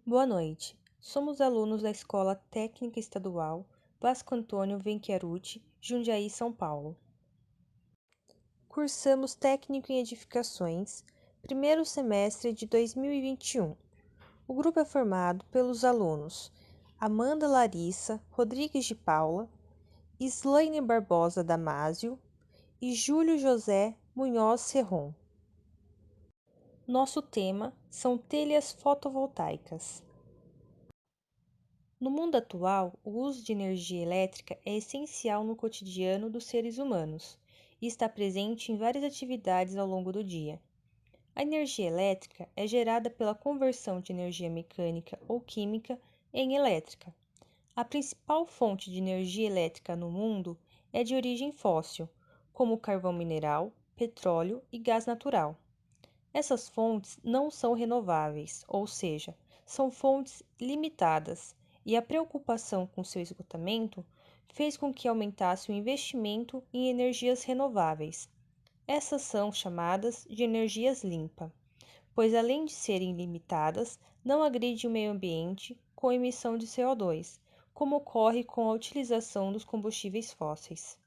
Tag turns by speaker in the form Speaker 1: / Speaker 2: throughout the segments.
Speaker 1: Boa noite. Somos alunos da Escola Técnica Estadual Vasco Antônio Venchiarucci, Jundiaí, São Paulo. Cursamos Técnico em Edificações, primeiro semestre de 2021. O grupo é formado pelos alunos Amanda Larissa Rodrigues de Paula, Slaine Barbosa Damásio e Júlio José Munhoz Serron. Nosso tema são telhas fotovoltaicas. No mundo atual, o uso de energia elétrica é essencial no cotidiano dos seres humanos e está presente em várias atividades ao longo do dia. A energia elétrica é gerada pela conversão de energia mecânica ou química em elétrica. A principal fonte de energia elétrica no mundo é de origem fóssil, como carvão mineral, petróleo e gás natural. Essas fontes não são renováveis, ou seja, são fontes limitadas, e a preocupação com seu esgotamento fez com que aumentasse o investimento em energias renováveis. Essas são chamadas de energias limpas, pois além de serem limitadas, não agridem o meio ambiente com emissão de CO2, como ocorre com a utilização dos combustíveis fósseis.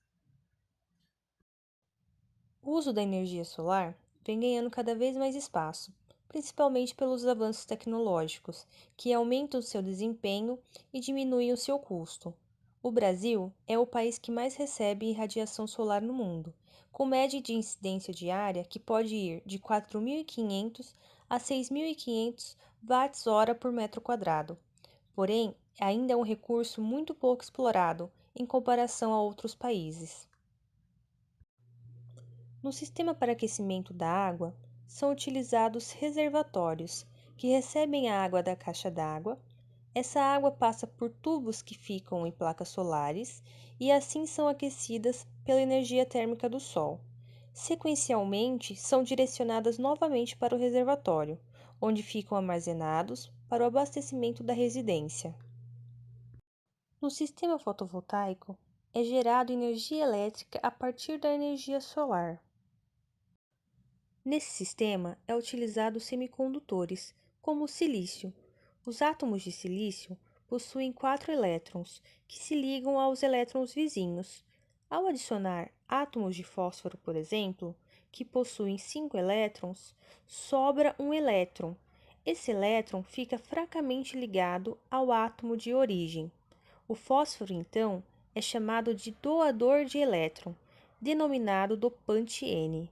Speaker 1: O uso da energia solar vem ganhando cada vez mais espaço, principalmente pelos avanços tecnológicos, que aumentam seu desempenho e diminuem o seu custo. O Brasil é o país que mais recebe irradiação solar no mundo, com média de incidência diária que pode ir de 4.500 a 6.500 watts-hora por metro quadrado. Porém, ainda é um recurso muito pouco explorado em comparação a outros países. No sistema para aquecimento da água, são utilizados reservatórios, que recebem a água da caixa d'água. Essa água passa por tubos que ficam em placas solares e assim são aquecidas pela energia térmica do Sol. Sequencialmente, são direcionadas novamente para o reservatório, onde ficam armazenados para o abastecimento da residência. No sistema fotovoltaico, é gerado energia elétrica a partir da energia solar. Nesse sistema é utilizado semicondutores, como o silício. Os átomos de silício possuem 4 elétrons, que se ligam aos elétrons vizinhos. Ao adicionar átomos de fósforo, por exemplo, que possuem 5 elétrons, sobra um elétron. Esse elétron fica fracamente ligado ao átomo de origem. O fósforo, então, é chamado de doador de elétron, denominado dopante N.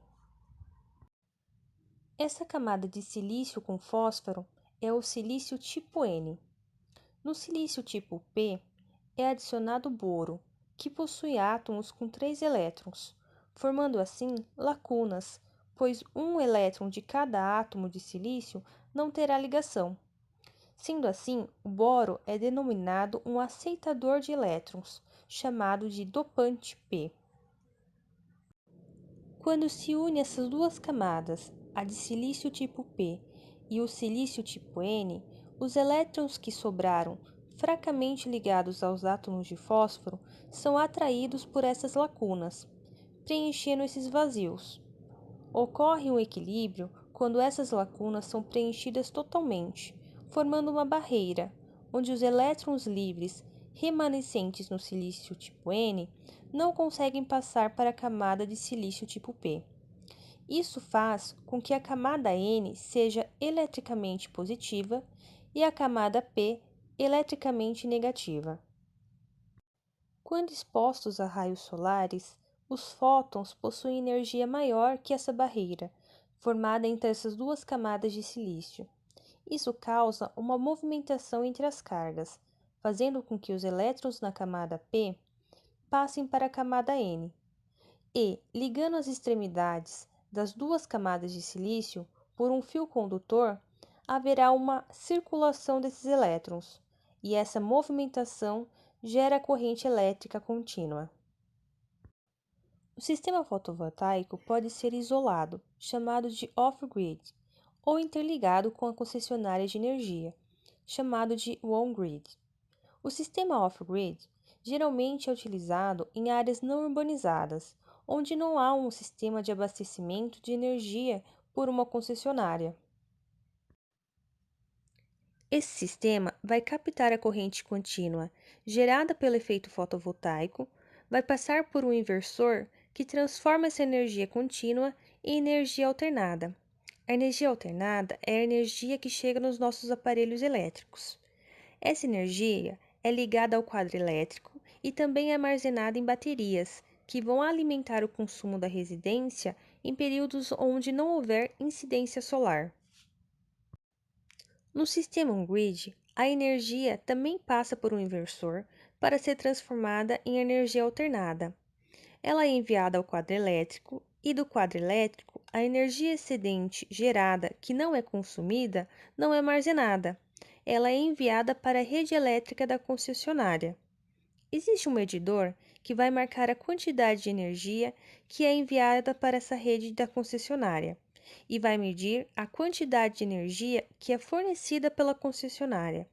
Speaker 1: Essa camada de silício com fósforo é o silício tipo N. No silício tipo P é adicionado boro, que possui átomos com 3 elétrons, formando assim lacunas, pois um elétron de cada átomo de silício não terá ligação. Sendo assim, o boro é denominado um aceitador de elétrons, chamado de dopante P. Quando se une essas duas camadas, a de silício tipo P e o silício tipo N, os elétrons que sobraram, fracamente ligados aos átomos de fósforo, são atraídos por essas lacunas, preenchendo esses vazios. Ocorre um equilíbrio quando essas lacunas são preenchidas totalmente, formando uma barreira, onde os elétrons livres remanescentes no silício tipo N não conseguem passar para a camada de silício tipo P. Isso faz com que a camada N seja eletricamente positiva e a camada P eletricamente negativa. Quando expostos a raios solares, os fótons possuem energia maior que essa barreira, formada entre essas duas camadas de silício. Isso causa uma movimentação entre as cargas, fazendo com que os elétrons na camada P passem para a camada N. E, ligando as extremidades das duas camadas de silício por um fio condutor, haverá uma circulação desses elétrons, e essa movimentação gera corrente elétrica contínua. O sistema fotovoltaico pode ser isolado, chamado de off-grid, ou interligado com a concessionária de energia, chamado de on-grid. O sistema off-grid geralmente é utilizado em áreas não urbanizadas, onde não há um sistema de abastecimento de energia por uma concessionária. Esse sistema vai captar a corrente contínua gerada pelo efeito fotovoltaico, vai passar por um inversor que transforma essa energia contínua em energia alternada. A energia alternada é a energia que chega nos nossos aparelhos elétricos. Essa energia é ligada ao quadro elétrico e também é armazenada em baterias, que vão alimentar o consumo da residência em períodos onde não houver incidência solar. No sistema on-grid, a energia também passa por um inversor para ser transformada em energia alternada. Ela é enviada ao quadro elétrico e do quadro elétrico, a energia excedente gerada que não é consumida não é armazenada. Ela é enviada para a rede elétrica da concessionária. Existe um medidor que vai marcar a quantidade de energia que é enviada para essa rede da concessionária e vai medir a quantidade de energia que é fornecida pela concessionária.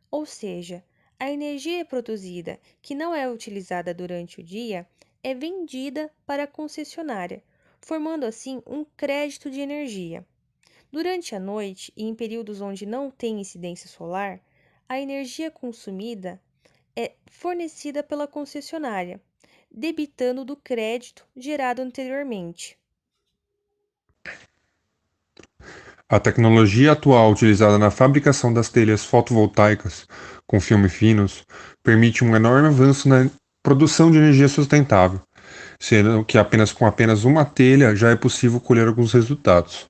Speaker 1: Ou seja, a energia produzida que não é utilizada durante o dia é vendida para a concessionária, formando assim um crédito de energia. Durante a noite e em períodos onde não tem incidência solar, a energia consumida é fornecida pela concessionária, debitando do crédito gerado anteriormente.
Speaker 2: A tecnologia atual utilizada na fabricação das telhas fotovoltaicas com filmes finos permite um enorme avanço na produção de energia sustentável, sendo que com apenas uma telha já é possível colher alguns resultados.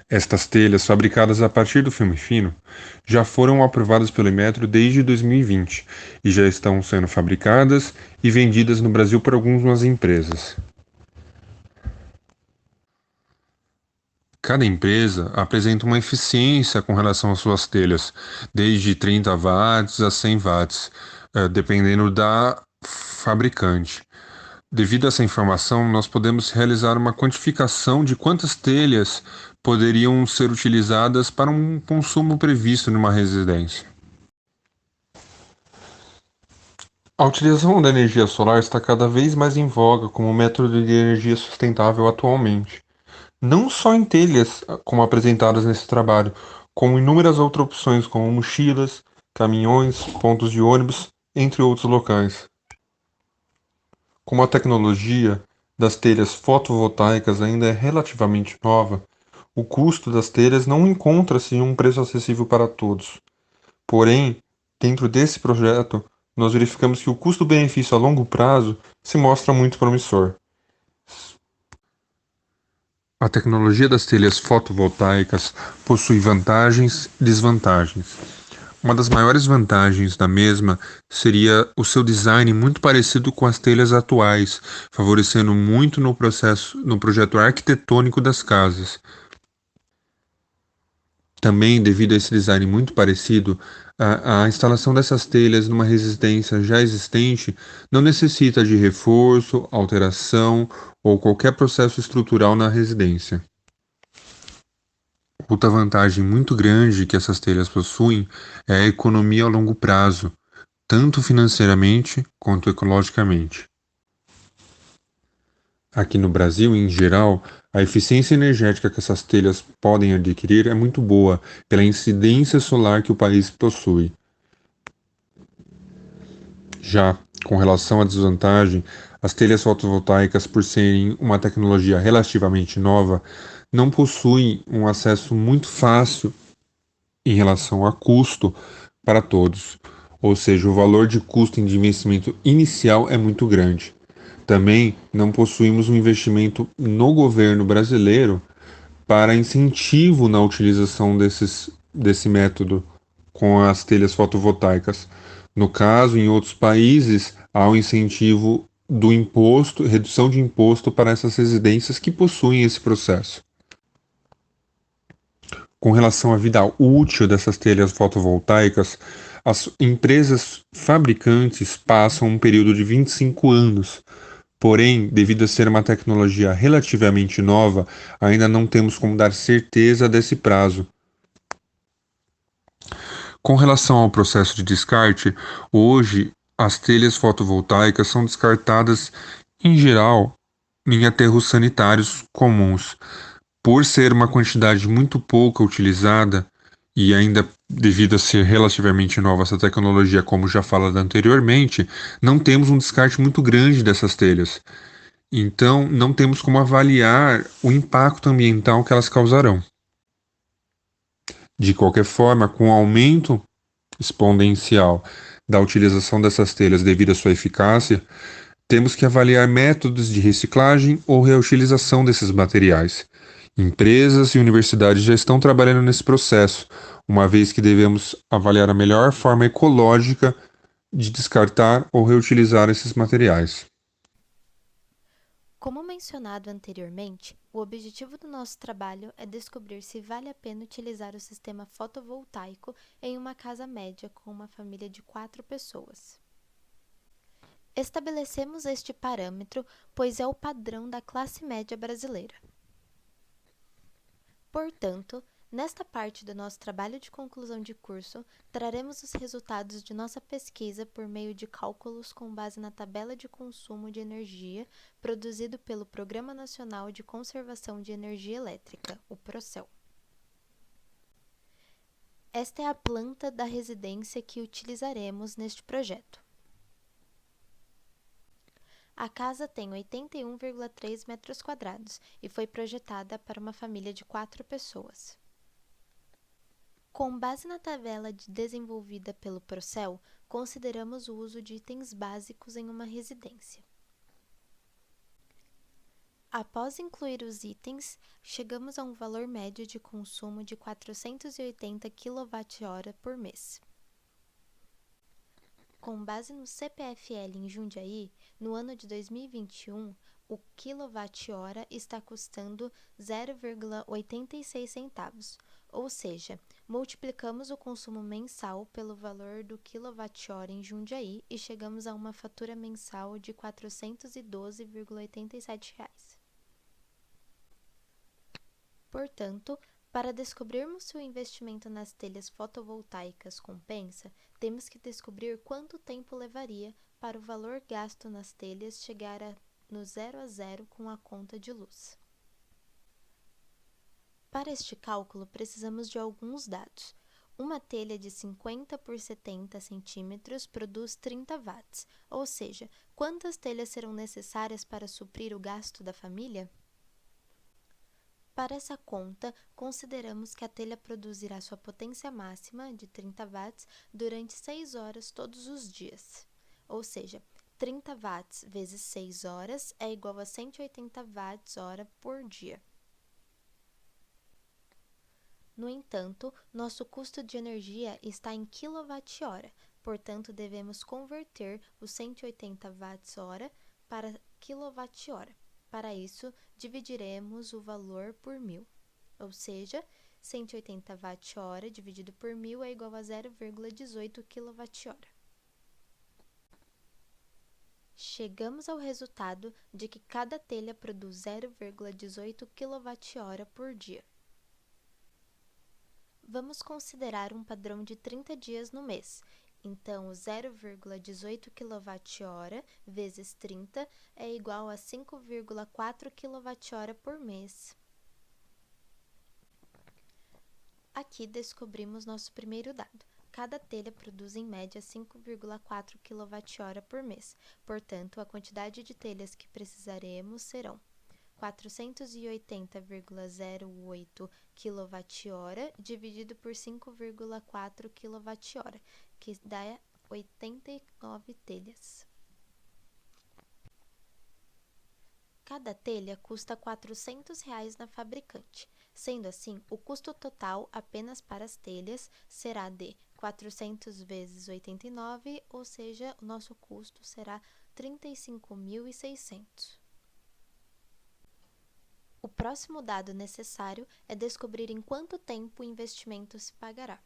Speaker 2: Estas telhas, fabricadas a partir do filme fino, já foram aprovadas pelo Inmetro desde 2020 e já estão sendo fabricadas e vendidas no Brasil por algumas empresas. Cada empresa apresenta uma eficiência com relação às suas telhas, desde 30 watts a 100 watts, dependendo da fabricante. Devido a essa informação, nós podemos realizar uma quantificação de quantas telhas poderiam ser utilizadas para um consumo previsto numa residência. A utilização da energia solar está cada vez mais em voga como método de energia sustentável atualmente. Não só em telhas, como apresentadas nesse trabalho, como inúmeras outras opções, como mochilas, caminhões, pontos de ônibus, entre outros locais. Como a tecnologia das telhas fotovoltaicas ainda é relativamente nova, o custo das telhas não encontra-se em um preço acessível para todos. Porém, dentro desse projeto, nós verificamos que o custo-benefício a longo prazo se mostra muito promissor. A tecnologia das telhas fotovoltaicas possui vantagens e desvantagens. Uma das maiores vantagens da mesma seria o seu design muito parecido com as telhas atuais, favorecendo muito no projeto arquitetônico das casas. Também, devido a esse design muito parecido, a instalação dessas telhas numa residência já existente não necessita de reforço, alteração ou qualquer processo estrutural na residência. Outra vantagem muito grande que essas telhas possuem é a economia a longo prazo, tanto financeiramente quanto ecologicamente. Aqui no Brasil, em geral, a eficiência energética que essas telhas podem adquirir é muito boa pela incidência solar que o país possui. Já com relação à desvantagem, as telhas fotovoltaicas, por serem uma tecnologia relativamente nova, não possuem um acesso muito fácil em relação a custo para todos, ou seja, o valor de custo de investimento inicial é muito grande. Também não possuímos um investimento no governo brasileiro para incentivo na utilização desse método com as telhas fotovoltaicas. No caso, em outros países, há um incentivo do imposto, redução de imposto para essas residências que possuem esse processo. Com relação à vida útil dessas telhas fotovoltaicas, as empresas fabricantes passam um período de 25 anos. Porém, devido a ser uma tecnologia relativamente nova, ainda não temos como dar certeza desse prazo. Com relação ao processo de descarte, hoje as telhas fotovoltaicas são descartadas, em geral, em aterros sanitários comuns. Por ser uma quantidade muito pouca utilizada, e ainda devido a ser relativamente nova essa tecnologia, como já falado anteriormente, não temos um descarte muito grande dessas telhas. Então, não temos como avaliar o impacto ambiental que elas causarão. De qualquer forma, com o aumento exponencial da utilização dessas telhas devido à sua eficácia, temos que avaliar métodos de reciclagem ou reutilização desses materiais. Empresas e universidades já estão trabalhando nesse processo, uma vez que devemos avaliar a melhor forma ecológica de descartar ou reutilizar esses materiais.
Speaker 3: Como mencionado anteriormente, o objetivo do nosso trabalho é descobrir se vale a pena utilizar o sistema fotovoltaico em uma casa média com uma família de 4 pessoas. Estabelecemos este parâmetro, pois é o padrão da classe média brasileira. Portanto, nesta parte do nosso trabalho de conclusão de curso, traremos os resultados de nossa pesquisa por meio de cálculos com base na tabela de consumo de energia produzido pelo Programa Nacional de Conservação de Energia Elétrica, o PROCEL. Esta é a planta da residência que utilizaremos neste projeto. A casa tem 81,3 metros quadrados e foi projetada para uma família de 4 pessoas. Com base na tabela desenvolvida pelo PROCEL, consideramos o uso de itens básicos em uma residência. Após incluir os itens, chegamos a um valor médio de consumo de 480 kWh por mês. Com base no CPFL em Jundiaí, no ano de 2021, o quilowatt-hora está custando 0,86 centavos, ou seja, multiplicamos o consumo mensal pelo valor do quilowatt-hora em Jundiaí e chegamos a uma fatura mensal de R$ 412,87. Portanto, para descobrirmos se o investimento nas telhas fotovoltaicas compensa, temos que descobrir quanto tempo levaria para o valor gasto nas telhas chegar no 0 a 0 com a conta de luz. Para este cálculo, precisamos de alguns dados. Uma telha de 50 por 70 centímetros produz 30 watts, ou seja, quantas telhas serão necessárias para suprir o gasto da família? Para essa conta, consideramos que a telha produzirá sua potência máxima, de 30 watts, durante 6 horas todos os dias. Ou seja, 30 watts vezes 6 horas é igual a 180 watts-hora por dia. No entanto, nosso custo de energia está em quilowatt-hora, portanto, devemos converter os 180 watts-hora para quilowatt-hora. Para isso, dividiremos o valor por 1000, ou seja, 180 watt-hora dividido por 1000 é igual a 0,18 kWh. Chegamos ao resultado de que cada telha produz 0,18 kWh por dia. Vamos considerar um padrão de 30 dias no mês. Então, 0,18 kWh vezes 30 é igual a 5,4 kWh por mês. Aqui descobrimos nosso primeiro dado. Cada telha produz em média 5,4 kWh por mês. Portanto, a quantidade de telhas que precisaremos serão 480,08 kWh dividido por 5,4 kWh, que dá 89 telhas. Cada telha custa R$ 400 na fabricante. Sendo assim, o custo total apenas para as telhas será de 400 vezes 89, ou seja, o nosso custo será 35.600. O próximo dado necessário é descobrir em quanto tempo o investimento se pagará.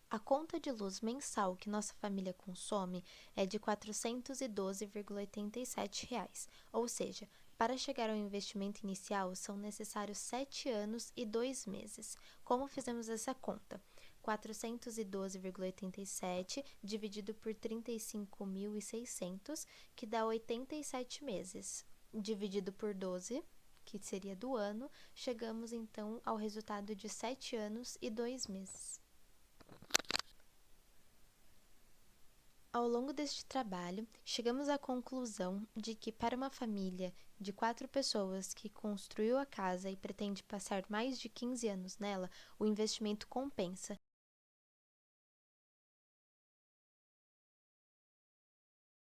Speaker 3: A conta de luz mensal que nossa família consome é de R$ 412,87, ou seja, para chegar ao investimento inicial são necessários 7 anos e 2 meses. Como fizemos essa conta? 412,87 dividido por 35.600, que dá 87 meses, dividido por 12, que seria do ano, chegamos então ao resultado de 7 anos e 2 meses. Ao longo deste trabalho, chegamos à conclusão de que para uma família de 4 pessoas que construiu a casa e pretende passar mais de 15 anos nela, o investimento compensa.